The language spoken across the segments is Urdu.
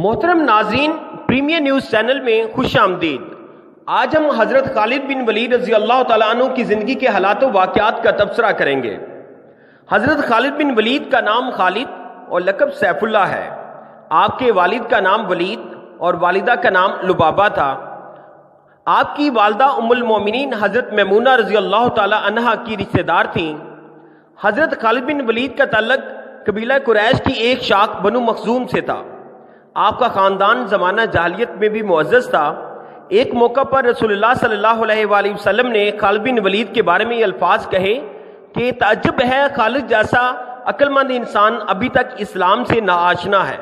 محترم ناظرین، پریمیئر نیوز چینل میں خوش آمدید۔ آج ہم حضرت خالد بن ولید رضی اللہ تعالیٰ عنہ کی زندگی کے حالات و واقعات کا تبصرہ کریں گے۔ حضرت خالد بن ولید کا نام خالد اور لقب سیف اللہ ہے۔ آپ کے والد کا نام ولید اور والدہ کا نام لبابہ تھا۔ آپ کی والدہ ام المومنین حضرت میمونہ رضی اللہ تعالیٰ عنہا کی رشتہ دار تھیں۔ حضرت خالد بن ولید کا تعلق قبیلہ قریش کی ایک شاخ بنو مخزوم سے تھا۔ آپ کا خاندان زمانہ جاہلیت میں بھی معزز تھا۔ ایک موقع پر رسول اللہ صلی اللہ علیہ وآلہ وسلم نے خالد بن ولید کے بارے میں یہ الفاظ کہے کہ تعجب ہے، خالد جیسا عقل مند انسان ابھی تک اسلام سے ناآشنا ہے۔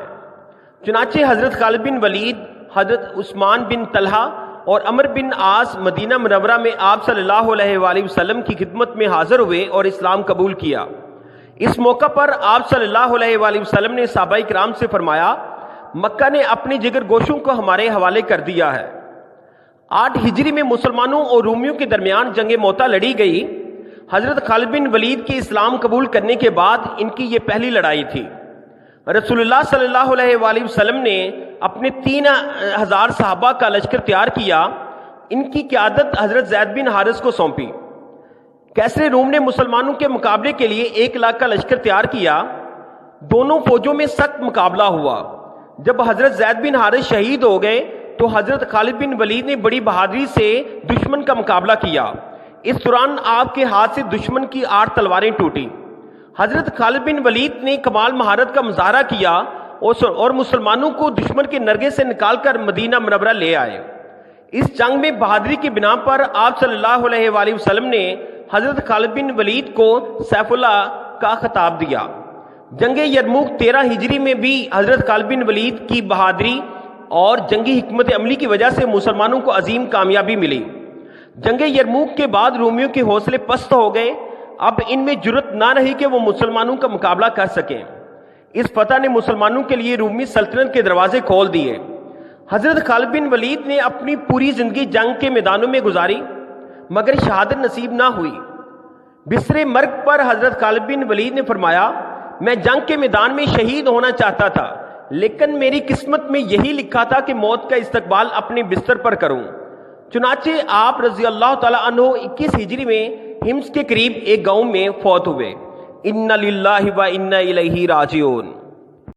چنانچہ حضرت خالد بن ولید، حضرت عثمان بن طلحہ اور عمر بن عاص مدینہ منورہ میں آپ صلی اللہ علیہ وآلہ وسلم کی خدمت میں حاضر ہوئے اور اسلام قبول کیا۔ اس موقع پر آپ صلی اللہ علیہ وآلہ وسلم نے صحابہ کرام سے فرمایا، مکہ نے اپنے جگر گوشوں کو ہمارے حوالے کر دیا ہے۔ 8 ہجری میں مسلمانوں اور رومیوں کے درمیان جنگ موتا لڑی گئی۔ حضرت خالد بن ولید کے اسلام قبول کرنے کے بعد ان کی یہ پہلی لڑائی تھی۔ رسول اللہ صلی اللہ علیہ وآلہ وسلم نے اپنے 3000 صحابہ کا لشکر تیار کیا۔ ان کی قیادت حضرت زید بن حارث کو سونپی۔ کیسر روم نے مسلمانوں کے مقابلے کے لیے 1 لاکھ کا لشکر تیار کیا۔ دونوں فوجوں میں سخت مقابلہ ہوا۔ جب حضرت زید بن حارث شہید ہو گئے تو حضرت خالد بن ولید نے بڑی بہادری سے دشمن کا مقابلہ کیا۔ اس دوران آپ کے ہاتھ سے دشمن کی 8 تلواریں ٹوٹیں۔ حضرت خالد بن ولید نے کمال مہارت کا مظاہرہ کیا اور مسلمانوں کو دشمن کے نرغے سے نکال کر مدینہ منورہ لے آئے۔ اس جنگ میں بہادری کی بنا پر آپ صلی اللہ علیہ وآلہ وسلم نے حضرت خالد بن ولید کو سیف اللہ کا خطاب دیا۔ جنگ یرموک 13 ہجری میں بھی حضرت خالد بن ولید کی بہادری اور جنگی حکمت عملی کی وجہ سے مسلمانوں کو عظیم کامیابی ملی۔ جنگ یرموک کے بعد رومیوں کے حوصلے پست ہو گئے۔ اب ان میں جرأت نہ رہی کہ وہ مسلمانوں کا مقابلہ کر سکیں۔ اس فتح نے مسلمانوں کے لیے رومی سلطنت کے دروازے کھول دیے۔ حضرت خالد بن ولید نے اپنی پوری زندگی جنگ کے میدانوں میں گزاری، مگر شہادت نصیب نہ ہوئی۔ بستر مرگ پر حضرت خالد بن ولید نے فرمایا، میں جنگ کے میدان میں شہید ہونا چاہتا تھا، لیکن میری قسمت میں یہی لکھا تھا کہ موت کا استقبال اپنے بستر پر کروں۔ چنانچہ آپ رضی اللہ تعالیٰ عنہ 21 ہجری میں ہمس کے قریب ایک گاؤں میں فوت ہوئے۔ اِنَّ لِلَّهِ وَإِنَّ إِلَيْهِ راجعون۔